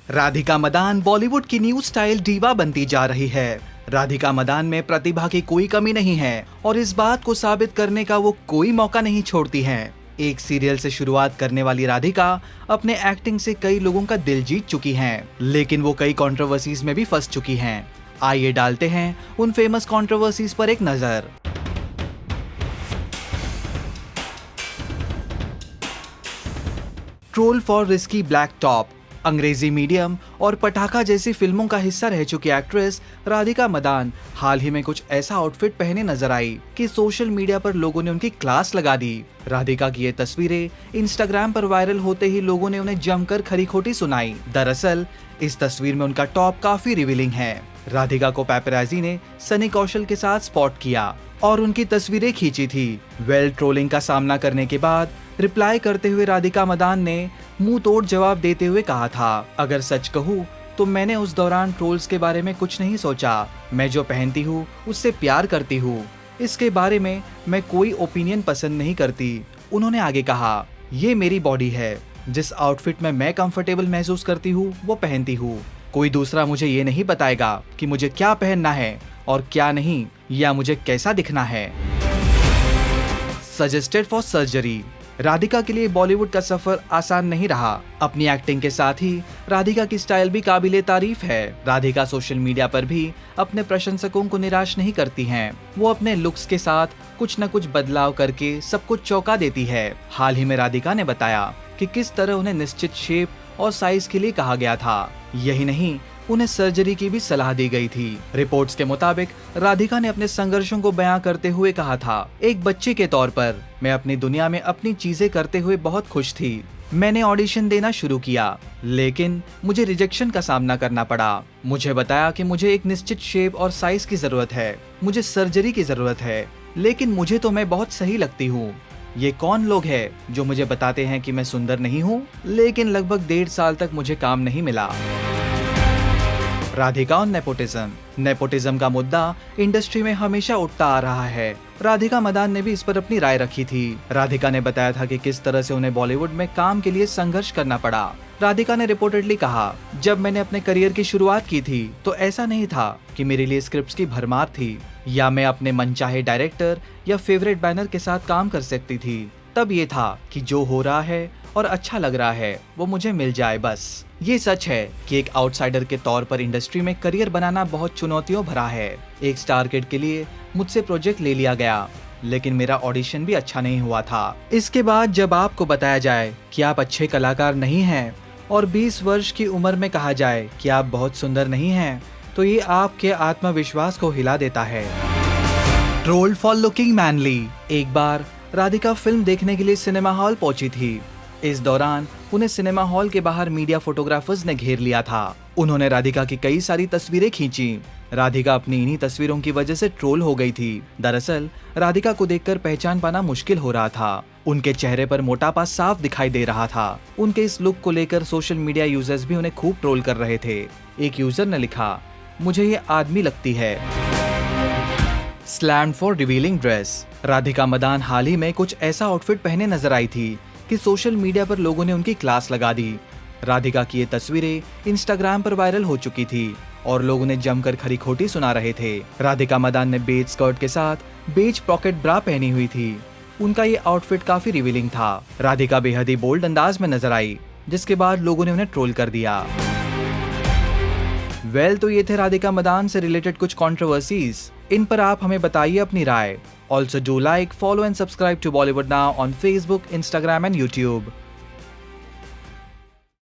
राधिका मदान बॉलीवुड की new style diva बनती जा रही है। राधिका मदान में प्रतिभा की कोई कमी नहीं है और इस बात को साबित करने का वो कोई मौका नहीं छोड़ती हैं। एक सीरियल से शुरुआत करने वाली राधिका अपने एक्टिंग से कई लोगों का दिल जीत चुकी हैं, लेकिन वो कई कंट्रोवर्सीज में भी फंस चुकी हैं। आइए डालते हैं उन फेमस कंट्रोवर्सीज पर एक नजर। Troll for risky black top. अंग्रेजी मीडियम और पटाखा जैसी फिल्मों का हिस्सा रह चुकी एक्ट्रेस राधिका मदान हाल ही में कुछ ऐसा आउटफिट पहने नजर आई कि सोशल मीडिया पर लोगों ने उनकी क्लास लगा दी। राधिका की ये तस्वीरें इंस्टाग्राम पर वायरल होते ही लोगों ने उन्हें जमकर खरी खोटी सुनाई। दरअसल इस तस्वीर में उनका टॉप काफी रिवीलिंग है। राधिका को पैपराजी ने सनी कौशल के साथ स्पॉट किया और उनकी तस्वीरें खींची थी। ट्रोलिंग का सामना करने के बाद रिप्लाई करते हुए राधिका मदान ने मुंह तोड़ जवाब देते हुए कहा था, अगर सच कहूँ तो मैंने उस दौरान ट्रोल्स के बारे में कुछ नहीं सोचा। मैं जो पहनती हूँ उससे प्यार करती हूँ। इसके बारे में मैं कोई ओपिनियन पसंद नहीं करती। उन्होंने आगे कहा, ये मेरी बॉडी है। जिस आउटफिट में मैं कंफर्टेबल महसूस करती हूँ वो पहनती हूँ। कोई दूसरा मुझे ये नहीं बताएगा कि मुझे क्या पहनना है और क्या नहीं, या मुझे कैसा दिखना है। Suggested for surgery. राधिका के लिए बॉलीवुड का सफर आसान नहीं रहा। अपनी एक्टिंग के साथ ही राधिका की स्टाइल भी काबिले तारीफ है। राधिका सोशल मीडिया पर भी अपने प्रशंसकों को निराश नहीं करती हैं। वो अपने लुक्स के साथ कुछ न कुछ बदलाव करके सब कुछ चौंका देती है। हाल ही में राधिका ने बताया कि किस तरह उन्हें निश्चित शेप और साइज के लिए कहा गया था। यही नहीं, उन्हें सर्जरी की भी सलाह दी गई थी। रिपोर्ट्स के मुताबिक राधिका ने अपने संघर्षों को बयां करते हुए कहा था, एक बच्चे के तौर पर मैं अपनी दुनिया में अपनी चीजें करते हुए बहुत खुश थी। मैंने ऑडिशन देना शुरू किया, लेकिन मुझे रिजेक्शन का सामना करना पड़ा। मुझे बताया कि मुझे एक निश्चित शेप और साइज की जरूरत है, मुझे सर्जरी की जरूरत है, लेकिन मुझे तो मैं बहुत सही लगती हूँ। ये कौन लोग हैं जो मुझे बताते हैं कि मैं सुंदर नहीं हूँ? लेकिन लगभग 1.5 साल तक मुझे काम नहीं मिला। राधिका और नेपोटिज्म का मुद्दा इंडस्ट्री में हमेशा उठता आ रहा है। राधिका मदान ने भी इस पर अपनी राय रखी थी। राधिका ने बताया था कि किस तरह से उन्हें बॉलीवुड में काम के लिए संघर्ष करना पड़ा। राधिका ने रिपोर्टेडली कहा, जब मैंने अपने करियर की शुरुआत की थी तो ऐसा नहीं था कि मेरे लिए स्क्रिप्ट्स की भरमार थी या मैं अपने मनचाहे डायरेक्टर या फेवरेट बैनर के साथ काम कर सकती थी। तब ये था कि जो हो रहा है और अच्छा लग रहा है वो मुझे मिल जाए बस। ये सच है कि एक आउटसाइडर के तौर पर इंडस्ट्री में करियर बनाना बहुत चुनौतियों भरा है। एक स्टार किड के लिए मुझसे प्रोजेक्ट ले लिया गया, लेकिन मेरा ऑडिशन भी अच्छा नहीं हुआ था। इसके बाद जब आपको बताया जाए कि आप अच्छे कलाकार नहीं हैं और 20 वर्ष की उम्र में कहा जाए कि आप बहुत सुंदर नहीं हैं, तो ये आपके आत्मविश्वास को हिला देता है। Trolled for looking manly. एक बार राधिका फिल्म देखने के लिए सिनेमा हॉल पहुंची थी। इस दौरान उन्हें सिनेमा हॉल के बाहर मीडिया फोटोग्राफर्स ने घेर लिया था। उन्होंने राधिका की कई सारी तस्वीरें खींची। राधिका अपनी इन्हीं तस्वीरों की वजह से ट्रोल हो गई थी। दरअसल राधिका को देखकर पहचान पाना मुश्किल हो रहा था। उनके चेहरे पर मोटापा साफ दिखाई दे रहा था। उनके इस लुक को लेकर सोशल मीडिया यूजर्स भी उन्हें खूब ट्रोल कर रहे थे। एक यूजर ने लिखा, मुझे ये आदमी लगती है। Slammed for revealing dress. Radhika Madan हाल ही में कुछ ऐसा आउटफिट पहने नजर आई थी कि सोशल मीडिया पर लोगों ने उनकी क्लास लगा दी। राधिका की ये तस्वीरें इंस्टाग्राम पर वायरल हो चुकी थी और लोग उन्हें जमकर खरी खोटी सुना रहे थे। राधिका मदान ने बेज स्कर्ट के साथ बेज पॉकेट ब्रा पहनी हुई थी। उनका ये आउटफिट काफी रिवीलिंग था। राधिका बेहद ही बोल्ड अंदाज में नजर आई, जिसके बाद लोगों ने उन्हें ट्रोल कर दिया। तो ये थे राधिका मदान से रिलेटेड कुछ कंट्रोवर्सीज। इन पर आप हमें बताइए अपनी राय। Also do like, follow and subscribe to Bollywood Now on Facebook, Instagram and YouTube.